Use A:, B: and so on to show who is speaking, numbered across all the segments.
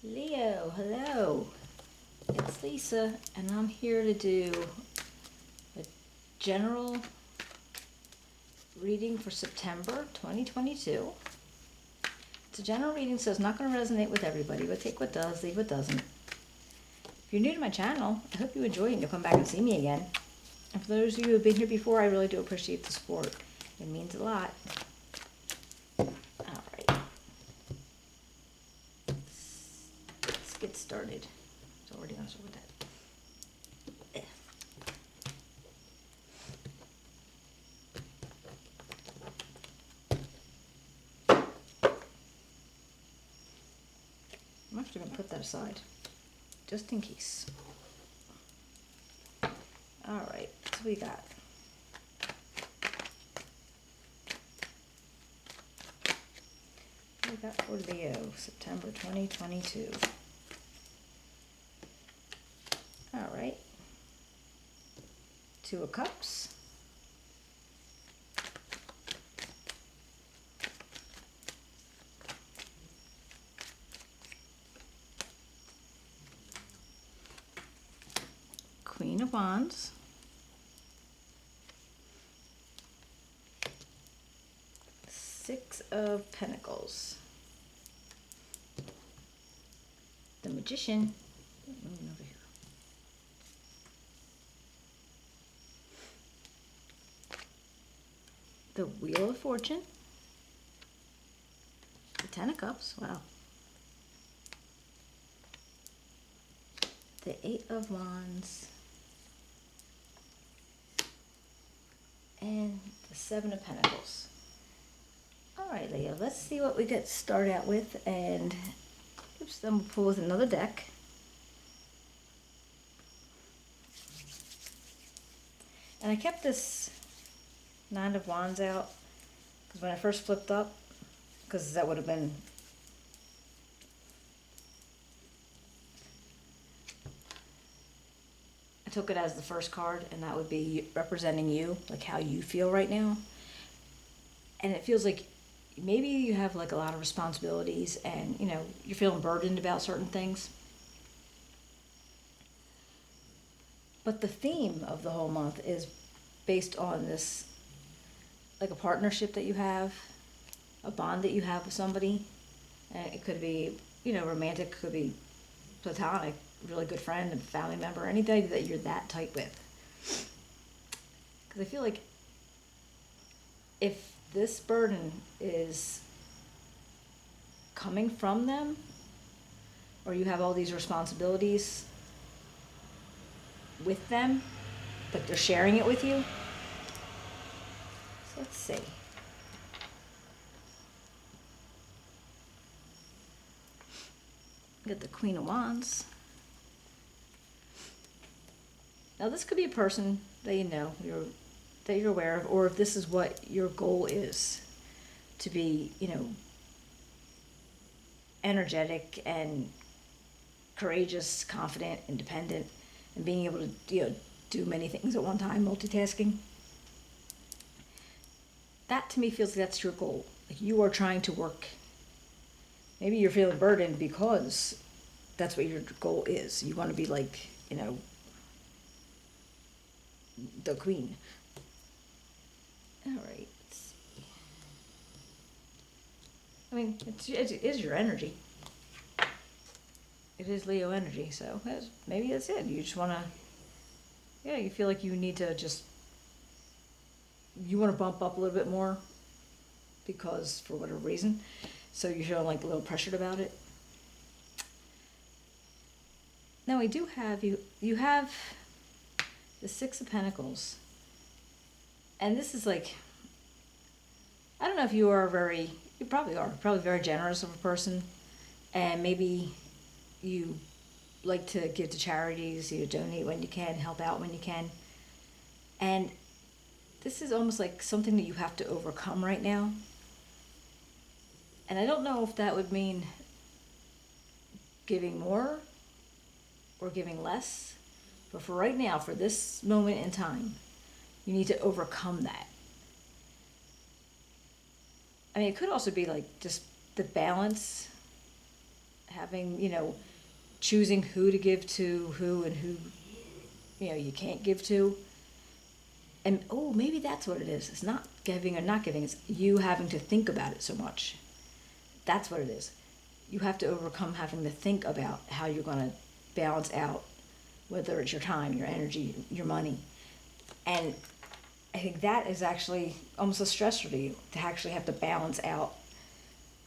A: Leo, hello. It's Lisa, and I'm here to do a general reading for September 2022. It's a general reading, so it's not going to resonate with everybody, but take what does, leave what doesn't. If you're new to my channel, I hope you enjoy it and you'll come back and see me again. And for those of you who have been here before, I really do appreciate the support. It means a lot. Alright. Let's get started. It's already on with that. I'm actually going to put that aside, just in case. Alright, so we got for Leo, September 2022. Alright. Two of Cups. Queen of Wands. Six of Pentacles. The Magician. Moving over here. The Wheel of Fortune. The Ten of Cups. Wow. The Eight of Wands. And the Seven of Pentacles. Alright, Leo, let's see what we get started out with, and oops, then we'll pull with another deck. And I kept this Nine of Wands out because when I first flipped up, because that would have been I took it as the first card, and that would be representing you, like how you feel right now. And it feels like maybe you have like a lot of responsibilities and, you know, you're feeling burdened about certain things. But the theme of the whole month is based on this, like a partnership that you have, a bond that you have with somebody. And it could be, you know, romantic, could be platonic, really good friend, a family member, anything that you're that tight with. Because I feel like if this burden is coming from them, or you have all these responsibilities with them, but they're sharing it with you. So let's see. Get the Queen of Wands. Now this could be a person that you know, that you're aware of, or if this is what your goal is, to be, you know, energetic and courageous, confident, independent, and being able to, you know, do many things at one time, multitasking. That to me feels like that's your goal. Like you are trying to work. Maybe you're feeling burdened because that's what your goal is. You want to be like, you know, the queen. All right. Let's see. I mean, it is your energy. It is Leo energy, so maybe that's it. You just want to, yeah, you feel like you need to just, you want to bump up a little bit more because for whatever reason. So you're feeling like a little pressured about it. Now we do have, you have the Six of Pentacles. And this is like, I don't know if you are you probably are, probably very generous of a person. And maybe you like to give to charities, you donate when you can, help out when you can. And this is almost like something that you have to overcome right now. And I don't know if that would mean giving more or giving less. But for right now, for this moment in time, you need to overcome that. I mean, it could also be like just the balance having, choosing who to give to, who and who, you can't give to. And oh, maybe that's what it is. It's not giving or not giving. It's you having to think about it so much. That's what it is. You have to overcome having to think about how you're going to balance out, whether it's your time, your energy, your money. And I think that is actually almost a stressor to you, to actually have to balance out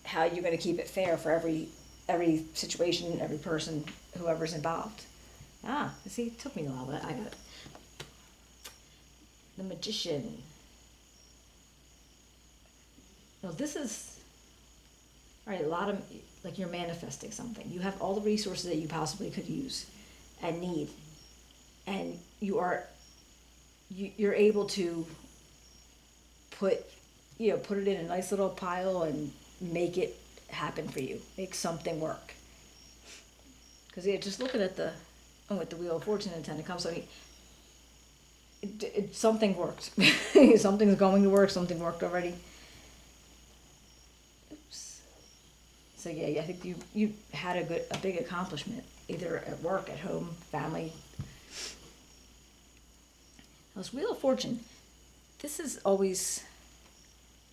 A: how you're going to keep it fair for every situation, every person, whoever's involved. See, it took me a while, but I got it. The Magician. Now this is, all right, a lot of, like, you're manifesting something. You have all the resources that you possibly could use and need. And you're able to put it in a nice little pile and make it happen for you. Make something work. Because just looking at with the Wheel of Fortune and Ten of Cups, I mean, something worked. Something's going to work. Something worked already. Oops. So yeah, I think you had a big accomplishment, either at work, at home, family. This Wheel of Fortune, this is always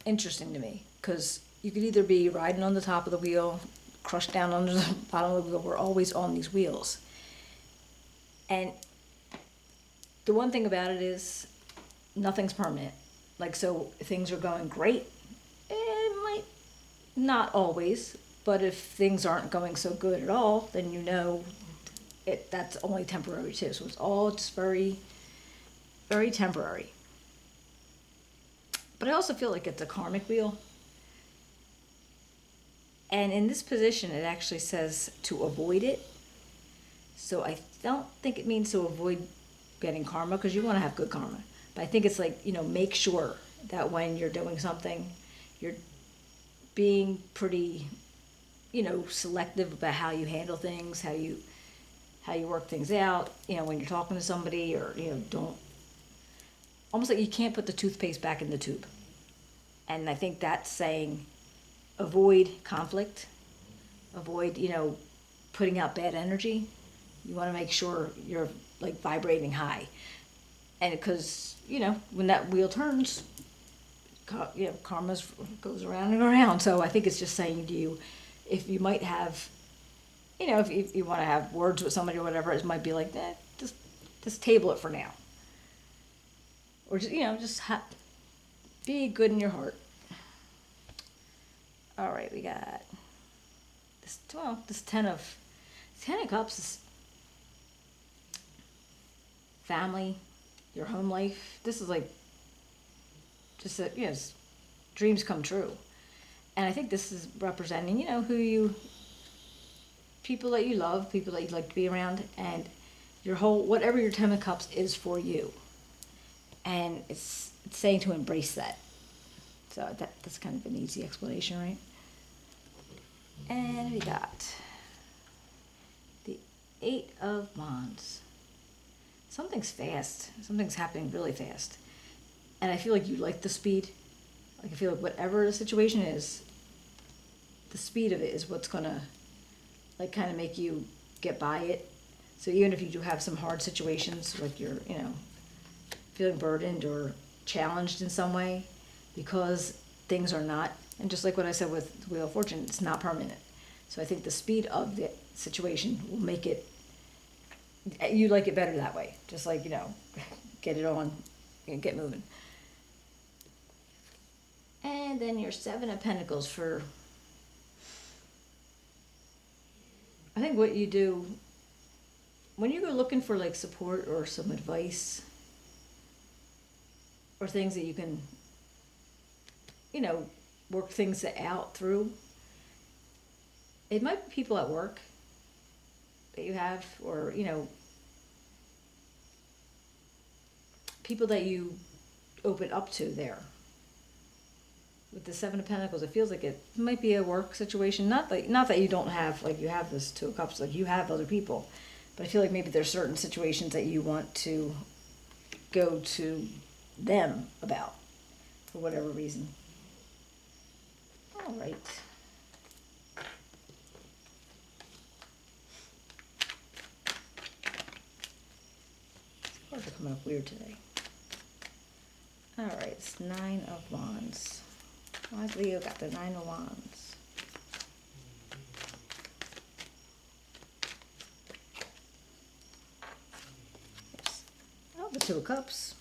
A: interesting to me, because you could either be riding on the top of the wheel, crushed down under the bottom of the wheel. We're always on these wheels. And the one thing about it is nothing's permanent. Like, so things are going great. It might not always, but if things aren't going so good at all, then that's only temporary too. So it's all just very, very temporary. But I also feel like it's a karmic wheel. And in this position, it actually says to avoid it. So I don't think it means to avoid getting karma, because you want to have good karma. But I think it's like, make sure that when you're doing something, you're being pretty, selective about how you handle things, how you work things out, when you're talking to somebody, or, don't, almost like you can't put the toothpaste back in the tube. And I think that's saying avoid conflict, avoid, putting out bad energy. You want to make sure you're like vibrating high. And because, when that wheel turns, karma goes around and around. So I think it's just saying to you, if you might have, if you want to have words with somebody or whatever, it might be like, just table it for now. Or just be good in your heart. All right, we got this Ten of Cups is family, your home life. This is like just dreams come true. And I think this is representing, people that you love, people that you'd like to be around, and whatever your Ten of Cups is for you. And it's saying to embrace that. So that's kind of an easy explanation, right? And we got the Eight of Wands. Something's fast. Something's happening really fast. And I feel like you like the speed. Like, I feel like whatever the situation is, the speed of it is what's going to, like, kind of make you get by it. So even if you do have some hard situations, like you're, feeling burdened or challenged in some way, because things are not, and just like what I said with the Wheel of Fortune, it's not permanent. So I think the speed of the situation will make it, you like it better that way. Just like, get it on and get moving. And then your Seven of Pentacles for, I think what you do, when you go looking for like support or some advice, or things that you can, work things out through. It might be people at work that you have, or, people that you open up to there. With the Seven of Pentacles, it feels like it might be a work situation. Not that you don't have, like, you have this Two of Cups, like you have other people. But I feel like maybe there's certain situations that you want to go to them about, for whatever reason. All right. cards are coming up weird today. All right, it's 9 of Wands. Why's Leo got the 9 of Wands? Oops. Oh, the 2 of Cups.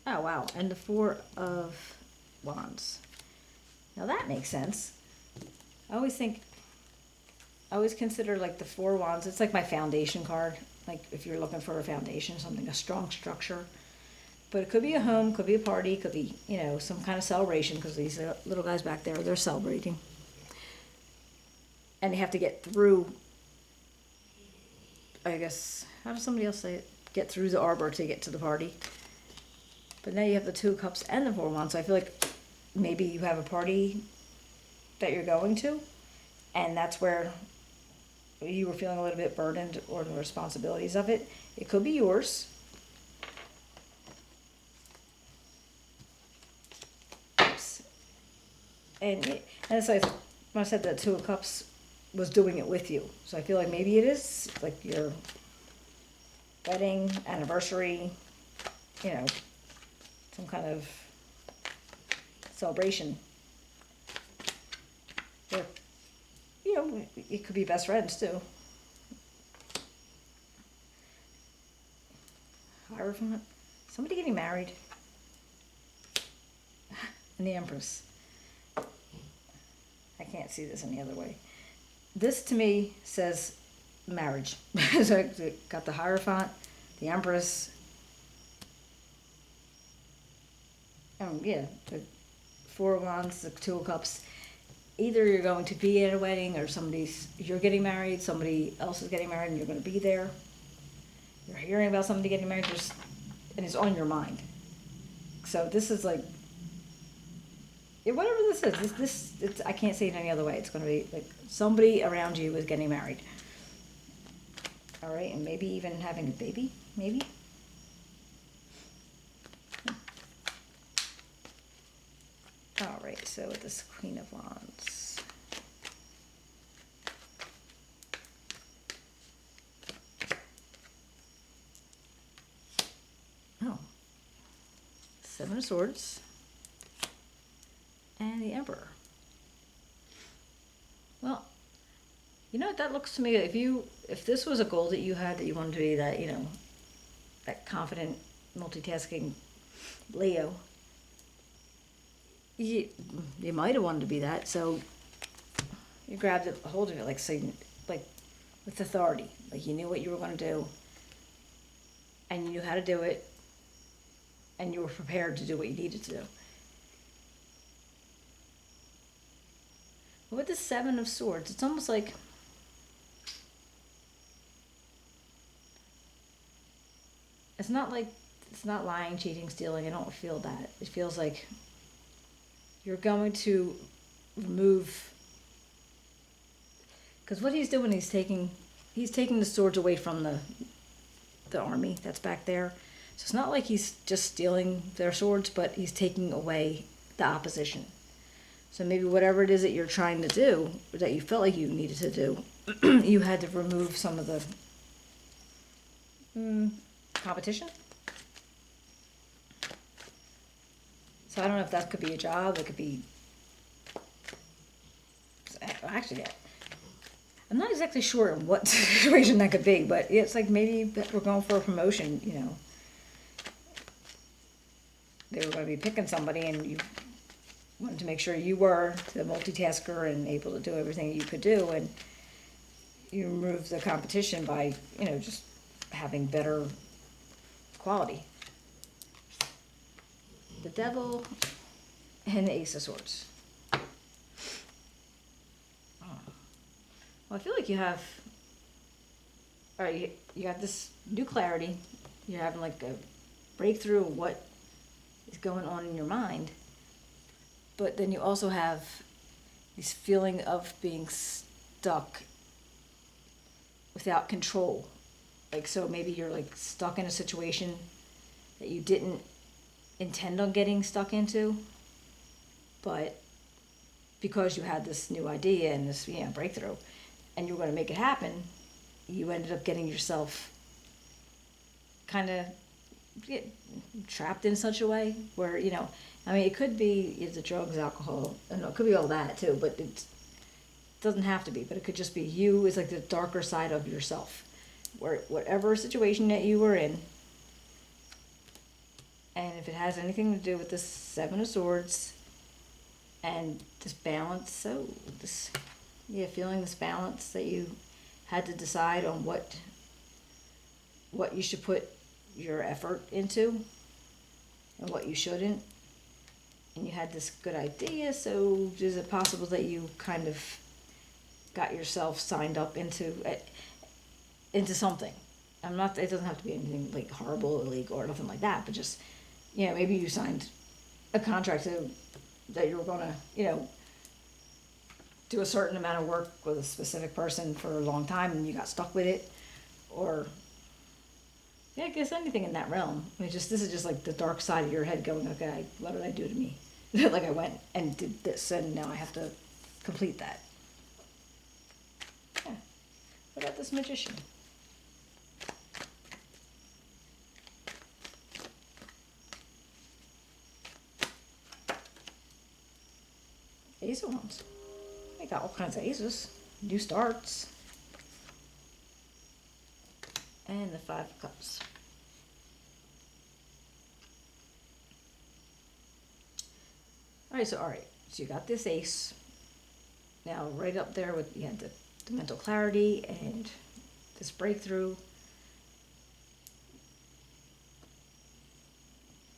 A: Oh, wow, and the 4 of Wands. Now that makes sense. I always consider like the 4 Wands, it's like my foundation card. Like if you're looking for a foundation, something, a strong structure. But it could be a home, could be a party, could be, some kind of celebration, because these little guys back there, they're celebrating. And they have to get through, I guess, how does somebody else say it? Get through the arbor to get to the party. But now you have the 2 of Cups and the 4 of Wands, so I feel like maybe you have a party that you're going to, and that's where you were feeling a little bit burdened, or the responsibilities of it. It could be yours. And it's like when I said that 2 of Cups was doing it with you. So I feel like maybe it is like your wedding, anniversary, some kind of celebration. Or, it could be best friends too. Hierophant. Somebody getting married. And the Empress. I can't see this any other way. This to me says marriage. So I got the Hierophant, the Empress. The 4 of Wands, the 2 of Cups. Either you're going to be at a wedding, or you're getting married, somebody else is getting married, and you're going to be there. You're hearing about somebody getting married, and it's on your mind. So this is like, whatever this is, I can't say it any other way. It's going to be like somebody around you is getting married. All right, and maybe even having a baby, maybe. All right, so with this Queen of Wands. Oh, 7 of Swords. And the Emperor. Well, you know what that looks to me, if this was a goal that you had, that you wanted to be that, that confident, multitasking Leo, you might have wanted to be that, so you grabbed a hold of it, like with authority, like you knew what you were going to do, and you knew how to do it, and you were prepared to do what you needed to do. But with the 7 of Swords, it's almost like it's not lying, cheating, stealing. I don't feel that. It feels like you're going to remove, because what he's doing, he's taking the swords away from the army that's back there. So it's not like he's just stealing their swords, but he's taking away the opposition. So maybe whatever it is that you're trying to do, or that you felt like you needed to do, you had to remove some of the competition. So I don't know if that could be a job. It could be, actually, I'm not exactly sure in what situation that could be, but it's like maybe we're going for a promotion, They were going to be picking somebody, and you wanted to make sure you were the multitasker and able to do everything you could do, and you remove the competition by, just having better quality. The Devil and the Ace of Swords. Well, I feel like you have, all right, you got this new clarity. You're having like a breakthrough of what is going on in your mind. But then you also have this feeling of being stuck without control. Like, so maybe you're like stuck in a situation that you didn't intend on getting stuck into, but because you had this new idea and this breakthrough, and you were going to make it happen, you ended up getting yourself kind of get trapped in such a way where, I mean, it could be the drugs, alcohol, and it could be all that too, but it doesn't have to be. But it could just be you is like the darker side of yourself, where whatever situation that you were in, and if it has anything to do with this Seven of Swords and this balance, so this, feeling this balance that you had to decide on what you should put your effort into and what you shouldn't, and you had this good idea, so is it possible that you kind of got yourself signed up into something? It doesn't have to be anything like horrible, illegal, or nothing like that, but just, maybe you signed a contract that you were gonna, do a certain amount of work with a specific person for a long time and you got stuck with it, or I guess anything in that realm. I mean, this is just like the dark side of your head going, okay, what did I do to me? Like I went and did this and now I have to complete that. Yeah. What about this Magician? Ace of Wands. I got all kinds of aces. New starts. And the Five of Cups. Alright, so you got this ace. Now right up there with, you had the mental clarity and this breakthrough.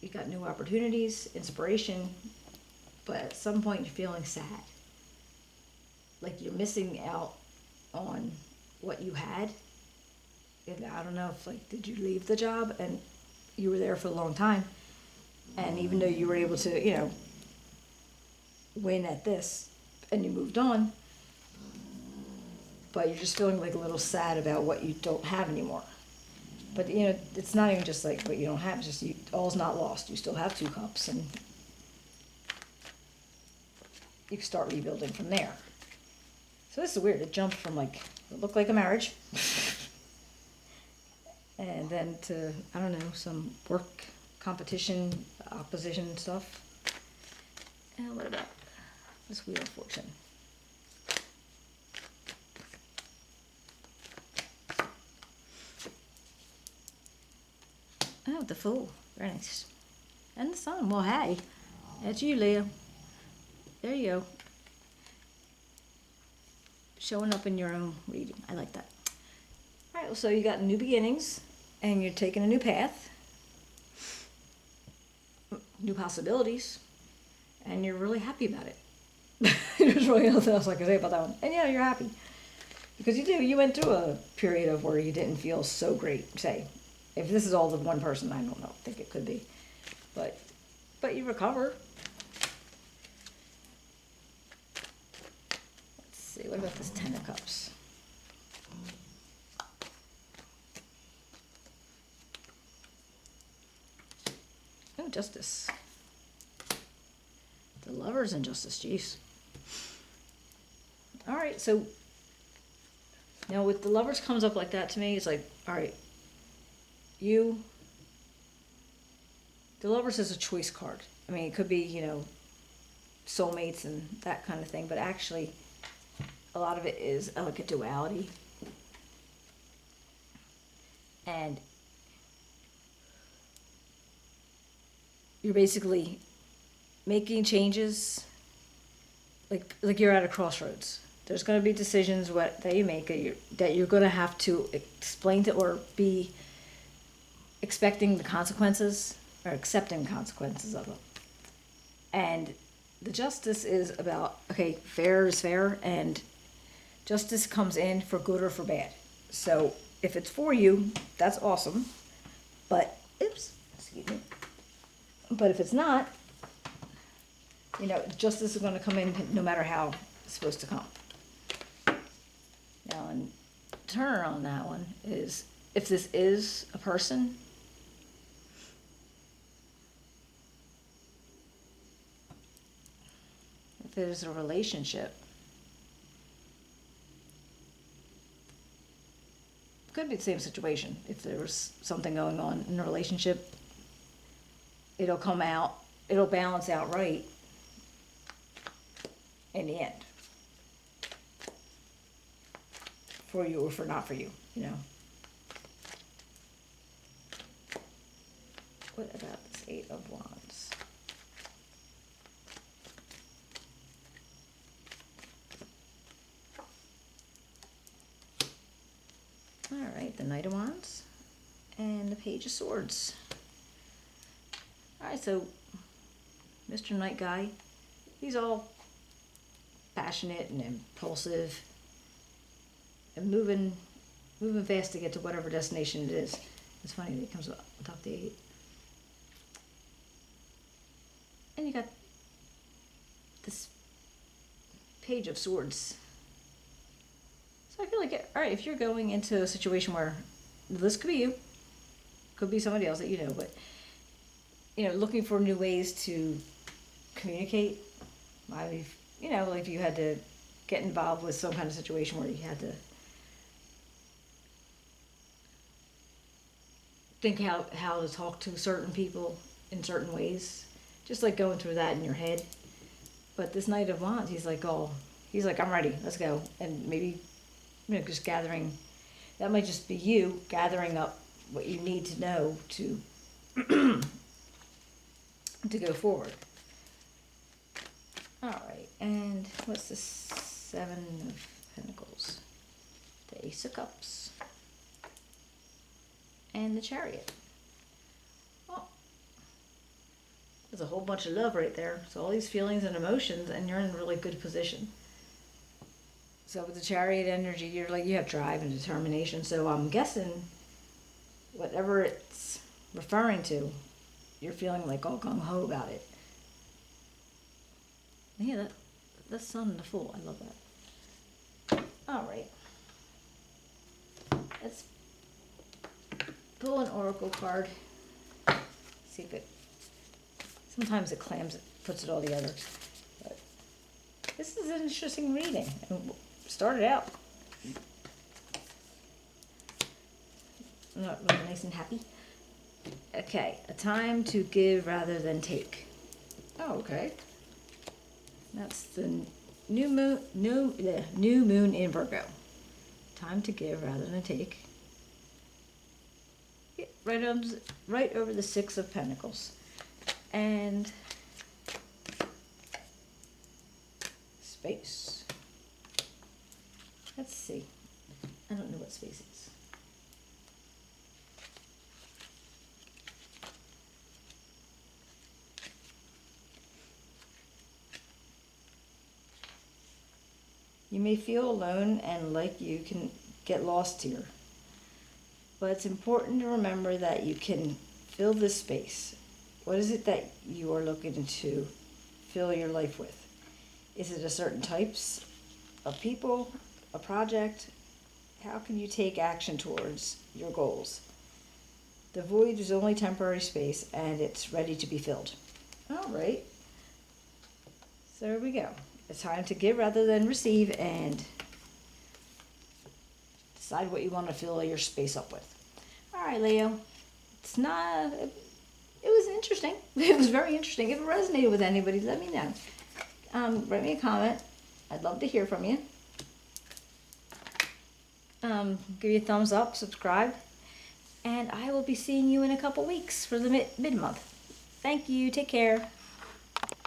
A: You got new opportunities, inspiration, but at some point you're feeling sad. Like you're missing out on what you had. And I don't know if, did you leave the job and you were there for a long time, and even though you were able to, win at this and you moved on, but you're just feeling like a little sad about what you don't have anymore. But, it's not even just like what you don't have, it's just all's not lost. You still have 2 cups and you can start rebuilding from there. So this is weird. It jumped from it looked like a marriage and then to, I don't know, some work competition, opposition stuff. And what about this Wheel of Fortune? Oh, the Fool. Very nice. And the Sun. Well, hey, that's you, Leo. There you go. Showing up in your own reading. I like that. All right, so you got new beginnings, and you're taking a new path, new possibilities, and you're really happy about it. There's really nothing else I can say about that one. And you're happy. Because you went through a period of where you didn't feel so great, say. If this is all the one person, I don't know. I think it could be. But you recover. Let's see, what about this 10 of Cups? Oh, Justice. The Lovers and Justice, jeez. All right, so now with the Lovers comes up like that to me, it's like, all right, the Lovers is a choice card. I mean, it could be, soulmates and that kind of thing, but actually a lot of it is like a duality. And you're basically making changes, like you're at a crossroads. There's going to be decisions that you make that you're going to have to explain to, or be expecting the consequences or accepting consequences of them. And the Justice is about, okay, fair is fair, and justice comes in for good or for bad. So if it's for you, that's awesome. But excuse me. But if it's not, justice is going to come in no matter how it's supposed to come. Now, in turn on that one is, if this is a person, if there's a relationship, could be the same situation. If there was something going on in a relationship, it'll come out, it'll balance out right in the end. For you or for not for you, you know. What about this Eight of Wands? All right, the Knight of Wands and the Page of Swords. All right, so Mr. Knight guy, he's all passionate and impulsive and moving fast to get to whatever destination it is. It's funny that he comes up on top of the 8. And you got this Page of Swords. So I feel like, all right, if you're going into a situation where this could be you, could be somebody else that you know, but, you know, looking for new ways to communicate. Maybe, you know, like if you had to get involved with some kind of situation where you had to think how to talk to certain people in certain ways. Just like going through that in your head. But this Knight of Wands, he's like, I'm ready, let's go. And maybe, you know, just gathering, that might just be you gathering up what you need to know to to go forward. All right, and what's the Seven of Pentacles? The Ace of Cups. And the Chariot. Well, there's a whole bunch of love right there. So all these feelings and emotions, and you're in a really good position. So with the Chariot energy, you're like, you have drive and determination. So I'm guessing whatever it's referring to, you're feeling like all gung-ho about it. Yeah, that's Sun and the Fool. I love that. All right. Let's pull an oracle card. See if it. Sometimes it clams it, puts it all together. But this is an interesting reading. And started out not really nice and happy. Okay, a time to give rather than take. Oh, okay. That's the new moon in Virgo. Time to give rather than take. Yeah, right over the Six of Pentacles. And space. Let's see. I don't know what space is. You may feel alone and like you can get lost here. But it's important to remember that you can fill this space. What is it that you are looking to fill your life with? Is it a certain types of people, a project? How can you take action towards your goals? The void is only temporary space and it's ready to be filled. All right. So there we go. It's time to give rather than receive and decide what you want to fill your space up with. All right, Leo. It's not... It was interesting. It was very interesting. If it resonated with anybody, let me know. Write me a comment. I'd love to hear from you. Give you a thumbs up, subscribe. And I will be seeing you in a couple weeks for the mid-month. Thank you. Take care.